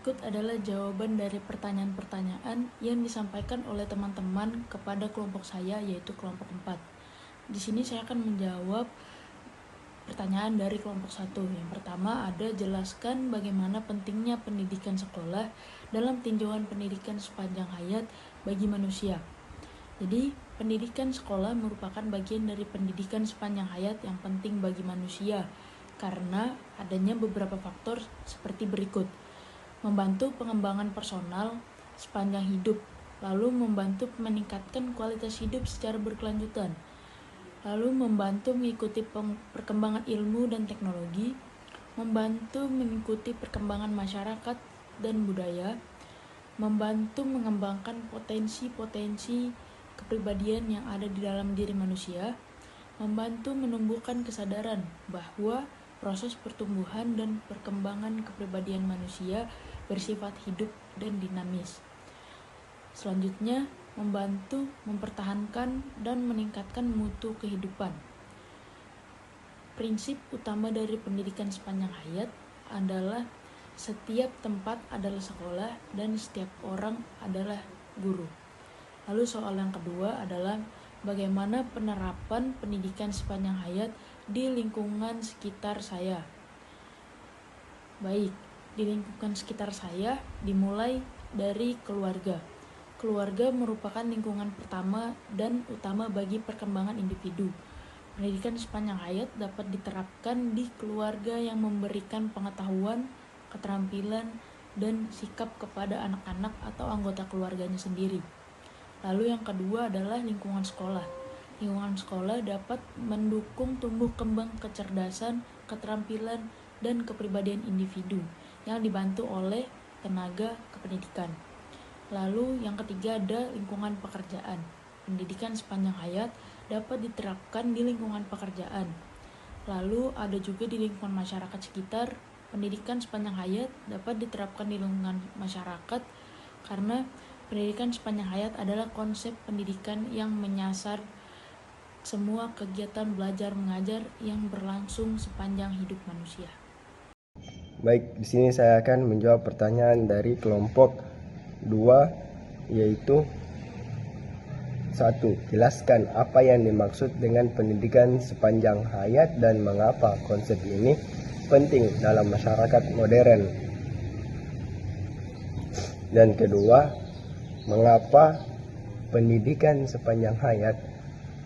Berikut adalah jawaban dari pertanyaan-pertanyaan yang disampaikan oleh teman-teman kepada kelompok saya, yaitu kelompok 4. Di sini saya akan menjawab pertanyaan dari kelompok 1. Yang pertama ada jelaskan bagaimana pentingnya pendidikan sekolah dalam tinjauan pendidikan sepanjang hayat bagi manusia. Jadi, pendidikan sekolah merupakan bagian dari pendidikan sepanjang hayat yang penting bagi manusia karena adanya beberapa faktor seperti berikut. Membantu pengembangan personal sepanjang hidup, lalu membantu meningkatkan kualitas hidup secara berkelanjutan, lalu membantu mengikuti perkembangan ilmu dan teknologi, membantu mengikuti perkembangan masyarakat dan budaya, membantu mengembangkan potensi-potensi kepribadian yang ada di dalam diri manusia, membantu menumbuhkan kesadaran bahwa proses pertumbuhan dan perkembangan kepribadian manusia bersifat hidup dan dinamis. Selanjutnya, membantu mempertahankan dan meningkatkan mutu kehidupan. Prinsip utama dari pendidikan sepanjang hayat adalah setiap tempat adalah sekolah dan setiap orang adalah guru. Lalu soal yang kedua adalah bagaimana penerapan pendidikan sepanjang hayat di lingkungan sekitar saya. Baik, di lingkungan sekitar saya dimulai dari keluarga. Keluarga merupakan lingkungan pertama dan utama bagi perkembangan individu. Pendidikan sepanjang hayat dapat diterapkan di keluarga yang memberikan pengetahuan, keterampilan, dan sikap kepada anak-anak atau anggota keluarganya sendiri. Lalu yang kedua adalah lingkungan sekolah. Lingkungan sekolah dapat mendukung tumbuh kembang kecerdasan, keterampilan, dan kepribadian individu yang dibantu oleh tenaga kependidikan. Lalu yang ketiga ada lingkungan pekerjaan. Pendidikan sepanjang hayat dapat diterapkan di lingkungan pekerjaan. Lalu ada juga di lingkungan masyarakat sekitar. Pendidikan sepanjang hayat dapat diterapkan di lingkungan masyarakat karena pendidikan sepanjang hayat adalah konsep pendidikan yang menyasar semua kegiatan belajar mengajar yang berlangsung sepanjang hidup manusia. Baik, di sini saya akan menjawab pertanyaan dari kelompok 2, yaitu 1. Jelaskan apa yang dimaksud dengan pendidikan sepanjang hayat dan mengapa konsep ini penting dalam masyarakat modern. Dan kedua, mengapa pendidikan sepanjang hayat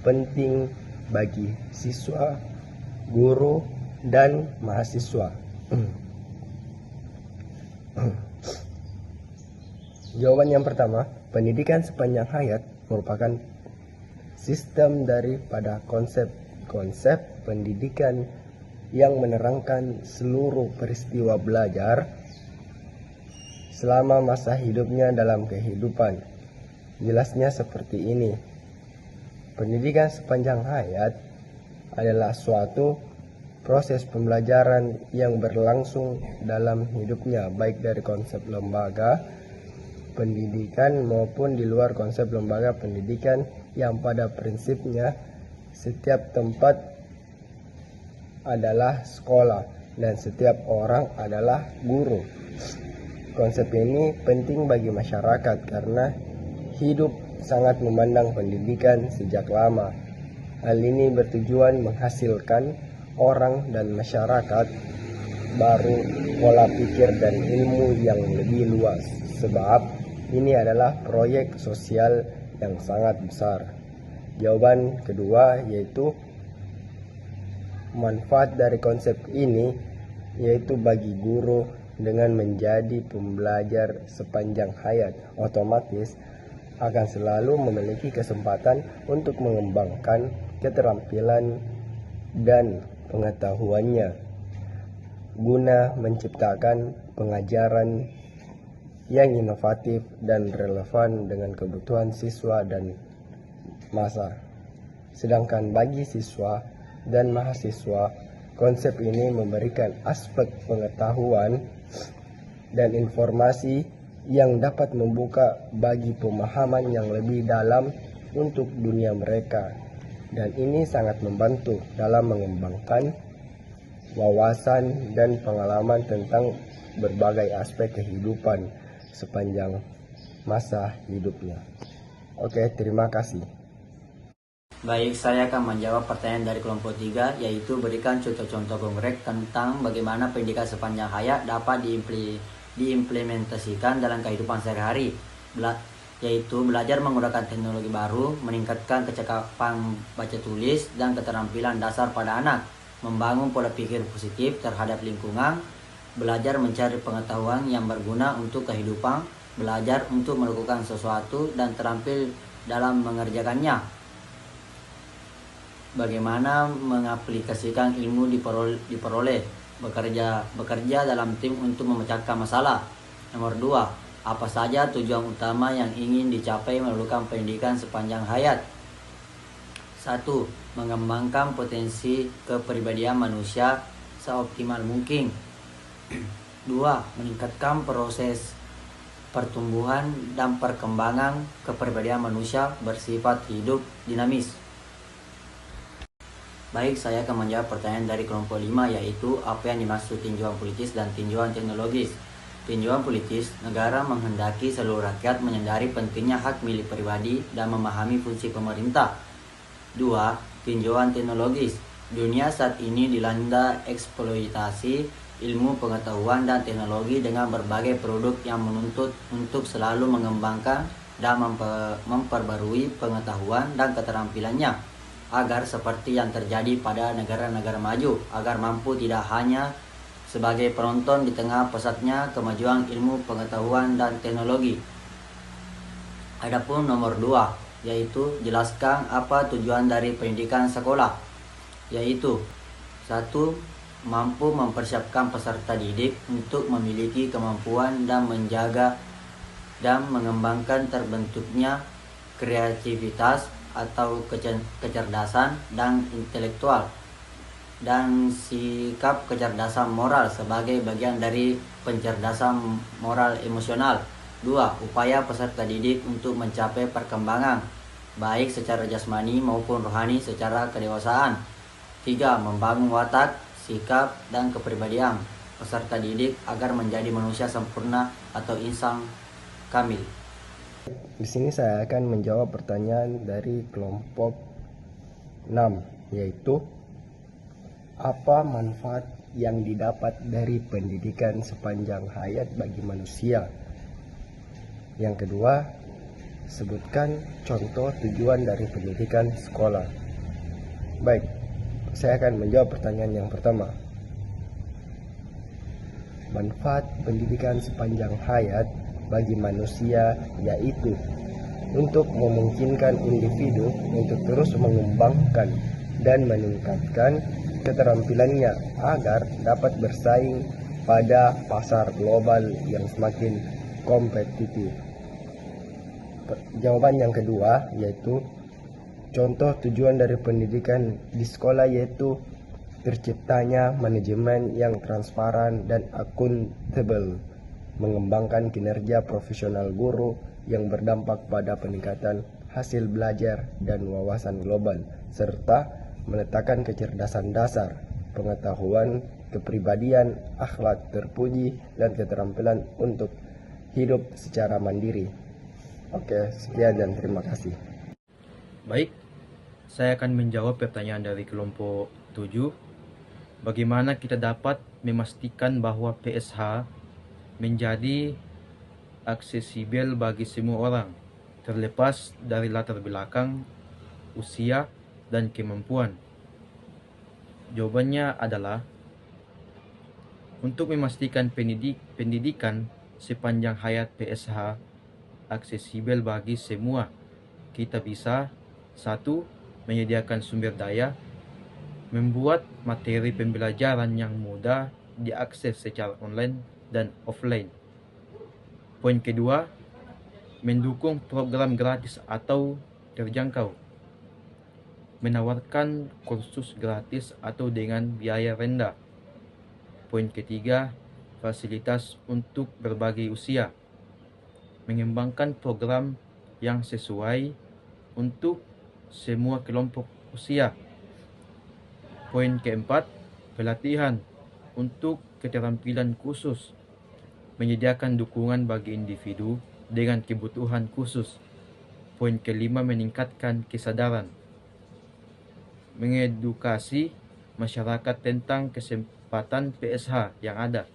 penting bagi siswa, guru, dan mahasiswa. Jawaban yang pertama, pendidikan sepanjang hayat merupakan sistem daripada konsep pendidikan yang menerangkan seluruh peristiwa belajar selama masa hidupnya dalam kehidupan. Jelasnya seperti ini. Pendidikan sepanjang hayat adalah suatu proses pembelajaran yang berlangsung dalam hidupnya, baik dari konsep lembaga pendidikan maupun di luar konsep lembaga pendidikan, yang pada prinsipnya setiap tempat adalah sekolah dan setiap orang adalah guru. Konsep ini penting bagi masyarakat karena hidup sangat memandang pendidikan sejak lama. Hal ini bertujuan menghasilkan orang dan masyarakat baru pola pikir dan ilmu yang lebih luas, sebab ini adalah proyek sosial yang sangat besar. Jawaban kedua yaitu manfaat dari konsep ini yaitu bagi guru dengan menjadi pembelajar sepanjang hayat, otomatis akan selalu memiliki kesempatan untuk mengembangkan keterampilan dan pengetahuannya guna menciptakan pengajaran yang inovatif dan relevan dengan kebutuhan siswa dan masa. Sedangkan bagi siswa dan mahasiswa, konsep ini memberikan aspek pengetahuan dan informasi yang dapat membuka bagi pemahaman yang lebih dalam untuk dunia mereka, dan ini sangat membantu dalam mengembangkan wawasan dan pengalaman tentang berbagai aspek kehidupan sepanjang masa hidupnya. Oke, terima kasih. Baik, saya akan menjawab pertanyaan dari kelompok 3, yaitu berikan contoh-contoh konkret tentang bagaimana pendidikan sepanjang hayat dapat diimplementasikan dalam kehidupan sehari-hari, yaitu belajar menggunakan teknologi baru, meningkatkan kecakapan baca tulis dan keterampilan dasar pada anak, membangun pola pikir positif terhadap lingkungan, belajar mencari pengetahuan yang berguna untuk kehidupan, belajar untuk melakukan sesuatu dan terampil dalam mengerjakannya. Bagaimana mengaplikasikan ilmu diperoleh, bekerja dalam tim untuk memecahkan masalah. Nomor 2, apa saja tujuan utama yang ingin dicapai melalui pendidikan sepanjang hayat? 1. Mengembangkan potensi kepribadian manusia seoptimal mungkin. 2. Meningkatkan proses pertumbuhan dan perkembangan kepribadian manusia bersifat hidup dinamis. Baik, saya akan menjawab pertanyaan dari kelompok 5, yaitu apa yang dimaksud tinjauan politis dan tinjauan teknologis. Tinjauan politis, negara menghendaki seluruh rakyat menyadari pentingnya hak milik pribadi dan memahami fungsi pemerintah. 2. Tinjauan teknologis, dunia saat ini dilanda eksploitasi ilmu pengetahuan dan teknologi dengan berbagai produk yang menuntut untuk selalu mengembangkan dan memperbarui pengetahuan dan keterampilannya, agar seperti yang terjadi pada negara-negara maju, agar mampu tidak hanya sebagai penonton di tengah pesatnya kemajuan ilmu pengetahuan dan teknologi. Adapun nomor 2, yaitu jelaskan apa tujuan dari pendidikan sekolah, yaitu 1. Mampu mempersiapkan peserta didik untuk memiliki kemampuan dan menjaga dan mengembangkan terbentuknya kreativitas atau kecerdasan dan intelektual dan sikap kecerdasan moral sebagai bagian dari pencerdasan moral emosional. 2. Upaya peserta didik untuk mencapai perkembangan baik secara jasmani maupun rohani secara kedewasaan. 3. Membangun watak, sikap, dan kepribadian peserta didik agar menjadi manusia sempurna atau insan kamil. Di sini saya akan menjawab pertanyaan dari kelompok 6, yaitu apa manfaat yang didapat dari pendidikan sepanjang hayat bagi manusia. Yang kedua, sebutkan contoh tujuan dari pendidikan sekolah. Baik, saya akan menjawab pertanyaan yang pertama. Manfaat pendidikan sepanjang hayat bagi manusia yaitu untuk memungkinkan individu untuk terus mengembangkan dan meningkatkan keterampilannya agar dapat bersaing pada pasar global yang semakin kompetitif. Jawaban yang kedua yaitu contoh tujuan dari pendidikan di sekolah yaitu terciptanya manajemen yang transparan dan akuntabel, mengembangkan kinerja profesional guru yang berdampak pada peningkatan hasil belajar dan wawasan global, serta meletakkan kecerdasan dasar, pengetahuan, kepribadian, akhlak terpuji, dan keterampilan untuk hidup secara mandiri. Oke, sekian dan terima kasih. Baik, saya akan menjawab pertanyaan dari kelompok 7. Bagaimana kita dapat memastikan bahwa PSH menjadi aksesibel bagi semua orang, terlepas dari latar belakang, usia, dan kemampuan? Jawabannya adalah untuk memastikan pendidikan sepanjang hayat PSH aksesibel bagi semua, kita bisa 1. Menyediakan sumber daya, membuat materi pembelajaran yang mudah diakses secara online dan offline. Poin kedua, mendukung program gratis atau terjangkau, menawarkan kursus gratis atau dengan biaya rendah. Poin ketiga, fasilitas untuk berbagai usia, mengembangkan program yang sesuai untuk semua kelompok usia. Poin keempat, pelatihan untuk keterampilan khusus menyediakan dukungan bagi individu dengan kebutuhan khusus. Poin kelima, meningkatkan kesadaran, mengedukasi masyarakat tentang kesempatan PSH yang ada.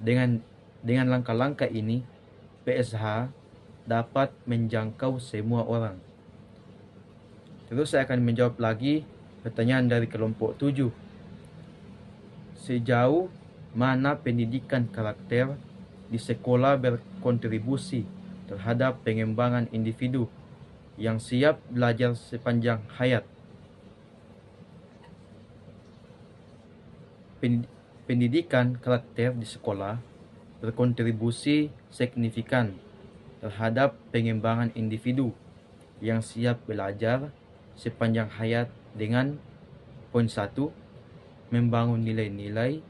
Dengan langkah-langkah ini, PSH dapat menjangkau semua orang. Terus saya akan menjawab lagi pertanyaan dari kelompok 7. Sejauh mana pendidikan karakter di sekolah berkontribusi terhadap pengembangan individu yang siap belajar sepanjang hayat? Pendidikan karakter di sekolah berkontribusi signifikan terhadap pengembangan individu yang siap belajar sepanjang hayat dengan poin 1, membangun nilai-nilai,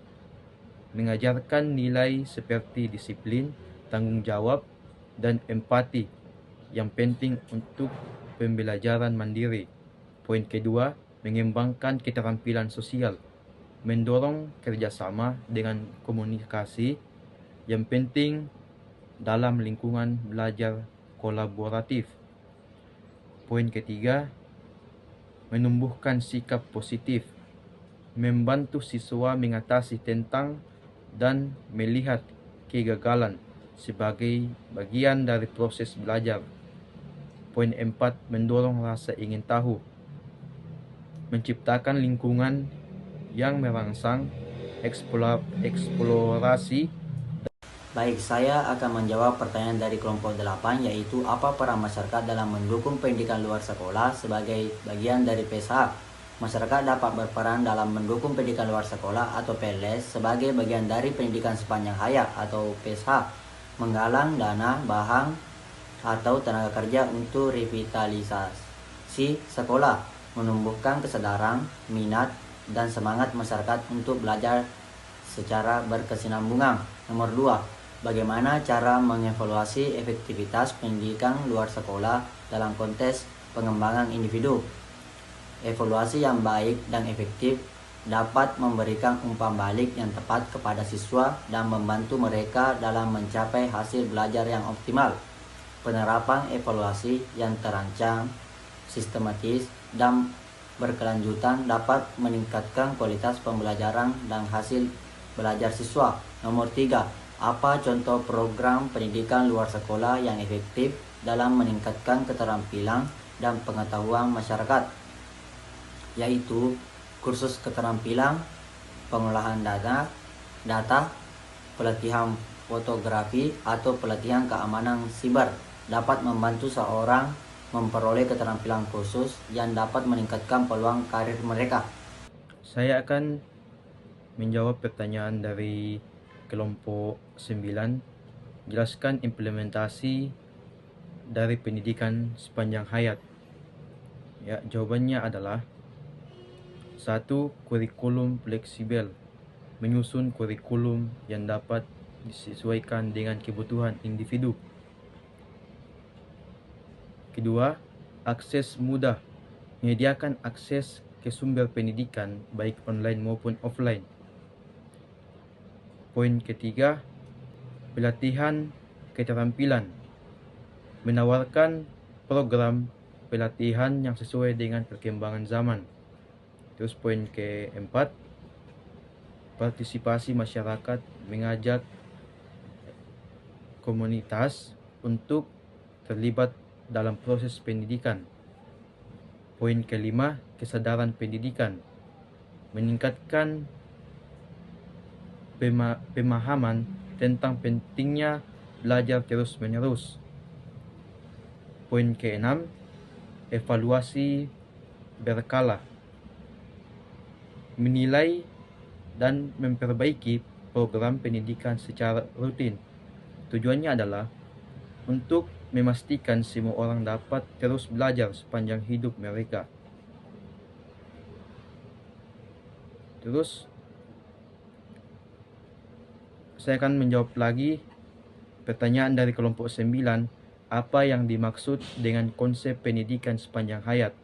mengajarkan nilai seperti disiplin, tanggung jawab, dan empati yang penting untuk pembelajaran mandiri. Poin kedua, mengembangkan keterampilan sosial, mendorong kerjasama dengan komunikasi yang penting dalam lingkungan belajar kolaboratif. Poin ketiga, menumbuhkan sikap positif, membantu siswa mengatasi tentang dan melihat kegagalan sebagai bagian dari proses belajar. Poin 4, mendorong rasa ingin tahu, menciptakan lingkungan yang merangsang eksplorasi. Baik, saya akan menjawab pertanyaan dari kelompok 8, yaitu apa peran masyarakat dalam mendukung pendidikan luar sekolah sebagai bagian dari PSH. Masyarakat dapat berperan dalam mendukung pendidikan luar sekolah atau PLS sebagai bagian dari pendidikan sepanjang hayat atau PSH, menggalang dana, bahan, atau tenaga kerja untuk revitalisasi sekolah, menumbuhkan kesadaran, minat, dan semangat masyarakat untuk belajar secara berkesinambungan. Nomor 2, bagaimana cara mengevaluasi efektivitas pendidikan luar sekolah dalam konteks pengembangan individu? Evaluasi yang baik dan efektif dapat memberikan umpan balik yang tepat kepada siswa dan membantu mereka dalam mencapai hasil belajar yang optimal. Penerapan evaluasi yang terancang, sistematis, dan berkelanjutan dapat meningkatkan kualitas pembelajaran dan hasil belajar siswa. Nomor 3, apa contoh program pendidikan luar sekolah yang efektif dalam meningkatkan keterampilan dan pengetahuan masyarakat? Yaitu kursus keterampilan pengolahan data, pelatihan fotografi, atau pelatihan keamanan siber dapat membantu seorang memperoleh keterampilan khusus yang dapat meningkatkan peluang karir mereka. Saya akan menjawab pertanyaan dari kelompok 9. Jelaskan implementasi dari pendidikan sepanjang hayat. Ya, jawabannya adalah 1. Kurikulum fleksibel, menyusun kurikulum yang dapat disesuaikan dengan kebutuhan individu. Kedua, akses mudah, menyediakan akses ke sumber pendidikan baik online maupun offline. Poin ketiga, pelatihan keterampilan, menawarkan program pelatihan yang sesuai dengan perkembangan zaman. Terus poin keempat, partisipasi masyarakat, mengajak komunitas untuk terlibat dalam proses pendidikan. Poin kelima, kesadaran pendidikan, meningkatkan pemahaman tentang pentingnya belajar terus-menerus. Poin keenam, evaluasi berkala, menilai dan memperbaiki program pendidikan secara rutin. Tujuannya adalah untuk memastikan semua orang dapat terus belajar sepanjang hidup mereka. Terus saya akan menjawab lagi pertanyaan dari kelompok 9, apa yang dimaksud dengan konsep pendidikan sepanjang hayat?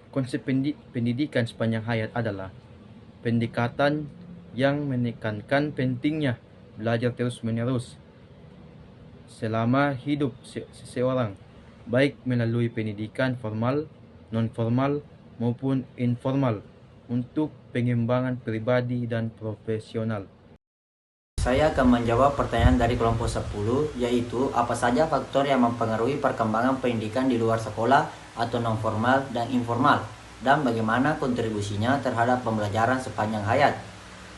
Konsep pendidikan sepanjang hayat adalah pendekatan yang menekankan pentingnya belajar terus-menerus selama hidup seseorang, baik melalui pendidikan formal, non-formal, maupun informal, untuk pengembangan pribadi dan profesional. Saya akan menjawab pertanyaan dari kelompok 10, yaitu apa saja faktor yang mempengaruhi perkembangan pendidikan di luar sekolah atau non-formal dan informal, dan bagaimana kontribusinya terhadap pembelajaran sepanjang hayat.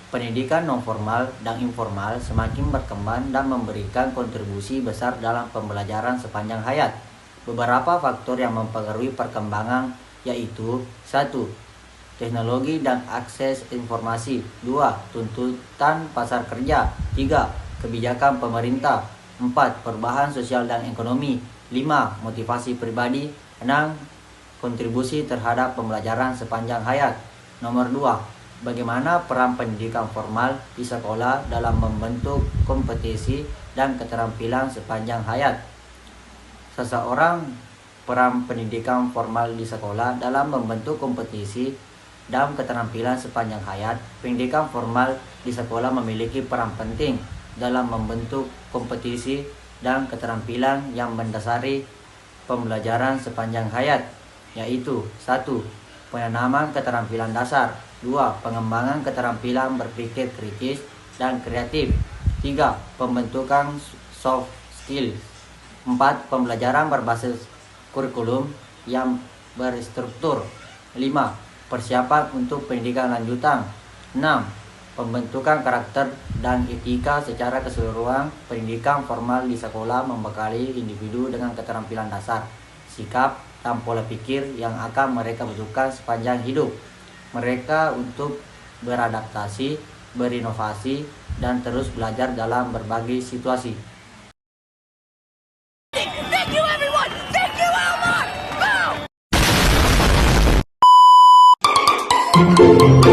Pendidikan non-formal dan informal semakin berkembang dan memberikan kontribusi besar dalam pembelajaran sepanjang hayat. Beberapa faktor yang mempengaruhi perkembangan yaitu 1. Teknologi dan akses informasi. 2. Tuntutan pasar kerja. 3. Kebijakan pemerintah. 4. Perubahan sosial dan ekonomi. 5. Motivasi pribadi. 6. Kontribusi terhadap pembelajaran sepanjang hayat. Nomor 2. Bagaimana peran pendidikan formal di sekolah dalam membentuk kompetensi dan keterampilan sepanjang hayat. Peran pendidikan formal di sekolah dalam membentuk kompetensi dan keterampilan sepanjang hayat. Pendidikan formal di sekolah memiliki peran penting dalam membentuk kompetensi dan keterampilan yang mendasari pembelajaran sepanjang hayat, yaitu 1. Penanaman keterampilan dasar. 2. Pengembangan keterampilan berpikir kritis dan kreatif. 3. Pembentukan soft skills. 4. Pembelajaran berbasis kurikulum yang berstruktur. 5. Persiapan untuk pendidikan lanjutan. 6. Pembentukan karakter dan etika secara keseluruhan. Pendidikan formal di sekolah membekali individu dengan keterampilan dasar, sikap, dan pola pikir yang akan mereka butuhkan sepanjang hidup mereka untuk beradaptasi, berinovasi, dan terus belajar dalam berbagai situasi. Thank you, everyone! Thank you, Elmore! Boom!